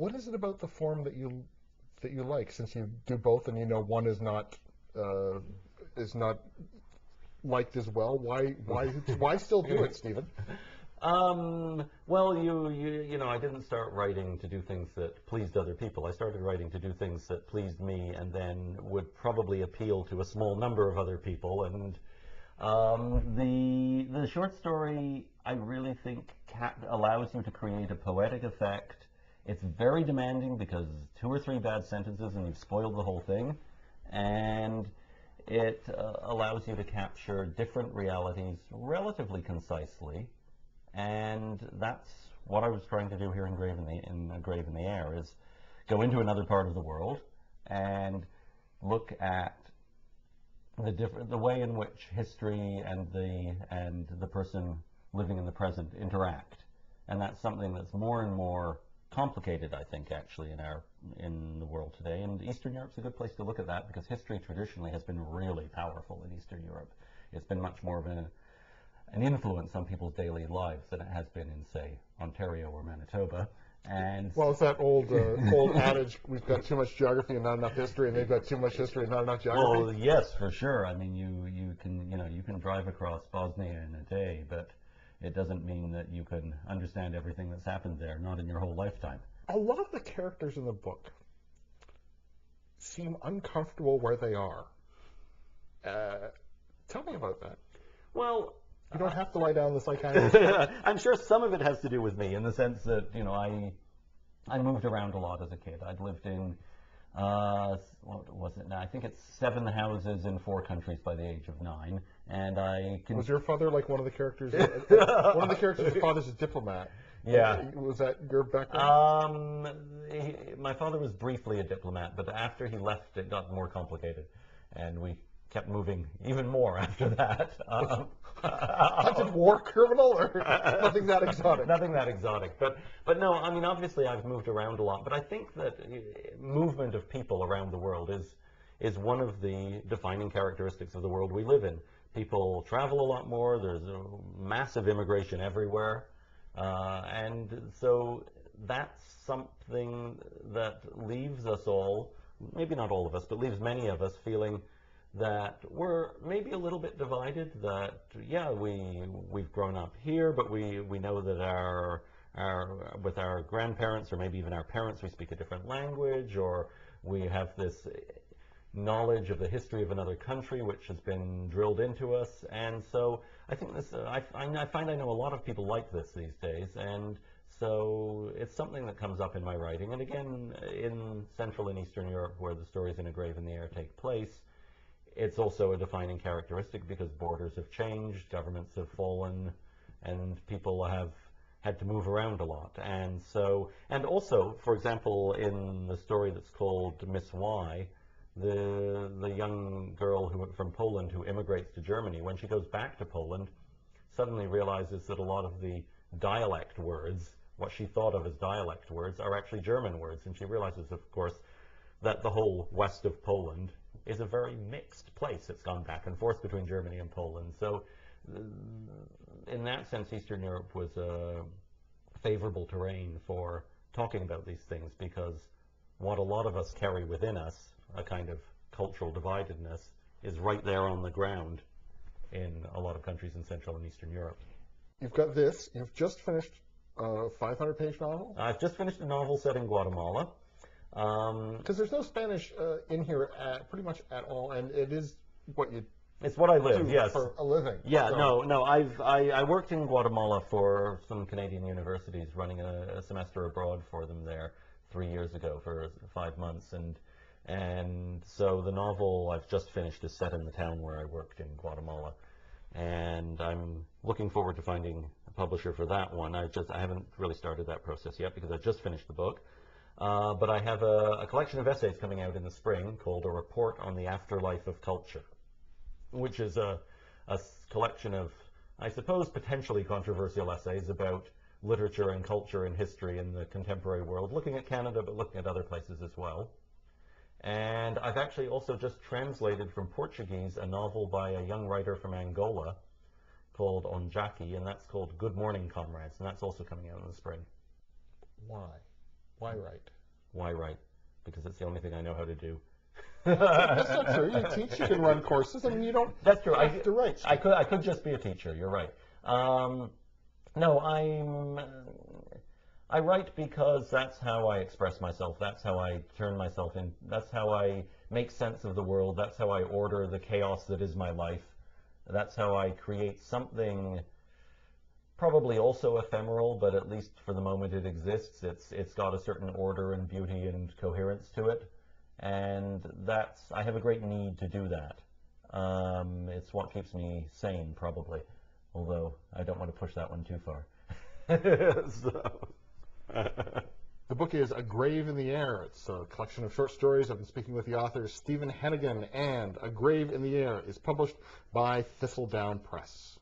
What is it about the form that you like? Since you do both, and you know one is not liked as well. Why still do it, Stephen? Well, you know, I didn't start writing to do things that pleased other people. I started writing to do things that pleased me, and then would probably appeal to a small number of other people. And the short story, I really think, allows you to create a poetic effect. It's very demanding because 2 or 3 bad sentences and you've spoiled the whole thing, and it allows you to capture different realities relatively concisely. And that's what I was trying to do here in Grave in the Air, is go into another part of the world and look at the way in which history and the person living in the present interact. And that's something that's more and more complicated, I think, actually, in the world today. And Eastern Europe's a good place to look at that, because history traditionally has been really powerful in Eastern Europe. It's been much more of an influence on people's daily lives than it has been in, say, Ontario or Manitoba. And well, it's that old adage: we've got too much geography and not enough history, and they've got too much history and not enough geography. Well, yes, for sure. I mean, you can drive across Bosnia in a day, but it doesn't mean that you can understand everything that's happened there, not in your whole lifetime. A lot of the characters in the book seem uncomfortable where they are. Tell me about that. Well, you don't have to lie down the psychiatrist. I'm sure some of it has to do with me, in the sense that, you know, I moved around a lot as a kid. I'd lived in, what was it now? I think it's 7 houses in 4 countries by the age of 9. And Was your father like one of the characters? One of the characters' father's a diplomat. Yeah. Was that your background? My father was briefly a diplomat, but after he left, it got more complicated. And we kept moving even more after that. Hunted war criminal, or nothing that exotic? Nothing that exotic. But no, I mean, obviously I've moved around a lot, but I think that movement of people around the world is one of the defining characteristics of the world we live in. People travel a lot more, there's a massive immigration everywhere, and so that's something that leaves us all, maybe not all of us, but leaves many of us feeling that we're maybe a little bit divided, that, yeah, we've grown up here, but we know that with our grandparents, or maybe even our parents, we speak a different language, or we have this knowledge of the history of another country which has been drilled into us. And so I think this, I find I know a lot of people like this these days, and so it's something that comes up in my writing. And again, in Central and Eastern Europe, where the stories in A Grave in the Air take place, it's also a defining characteristic because borders have changed, governments have fallen, and people have had to move around a lot. And so, and also, for example, in the story that's called Miss Y, the young girl from Poland who immigrates to Germany, when she goes back to Poland, suddenly realizes that a lot of the dialect words, what she thought of as dialect words, are actually German words. And she realizes, of course, that the whole west of Poland is a very mixed place. It's gone back and forth between Germany and Poland. So in that sense, Eastern Europe was a favorable terrain for talking about these things, because what a lot of us carry within us, a kind of cultural dividedness, is right there on the ground in a lot of countries in Central and Eastern Europe. You've got this. You've just finished a 500-page novel? I've just finished a novel set in Guatemala. Because there's no Spanish in here pretty much at all, and it is what you It's what I live, do yes. for a living. Yeah, so. no. I worked in Guatemala for some Canadian universities, running a semester abroad for them there 3 years ago for 5 months, and so the novel I've just finished is set in the town where I worked in Guatemala, and I'm looking forward to finding a publisher for that one. I haven't really started that process yet because I just finished the book. But I have a collection of essays coming out in the spring called A Report on the Afterlife of Culture, which is a collection of, I suppose, potentially controversial essays about literature and culture and history in the contemporary world, looking at Canada, but looking at other places as well. And I've actually also just translated from Portuguese a novel by a young writer from Angola called Onjaki, and that's called Good Morning, Comrades, and that's also coming out in the spring. Why? Why write? Why write? Because it's the only thing I know how to do. That's not true. You teach, you can run courses. I mean, you don't That's true. have to write. I could just be a teacher. You're right. No, I write because that's how I express myself. That's how I turn myself in. That's how I make sense of the world. That's how I order the chaos that is my life. That's how I create something probably also ephemeral, but at least for the moment it exists. It's got a certain order and beauty and coherence to it. And I have a great need to do that. It's what keeps me sane, probably. Although I don't want to push that one too far. The book is A Grave in the Air. It's a collection of short stories. I've been speaking with the author, Stephen Henighan, and A Grave in the Air is published by Thistledown Press.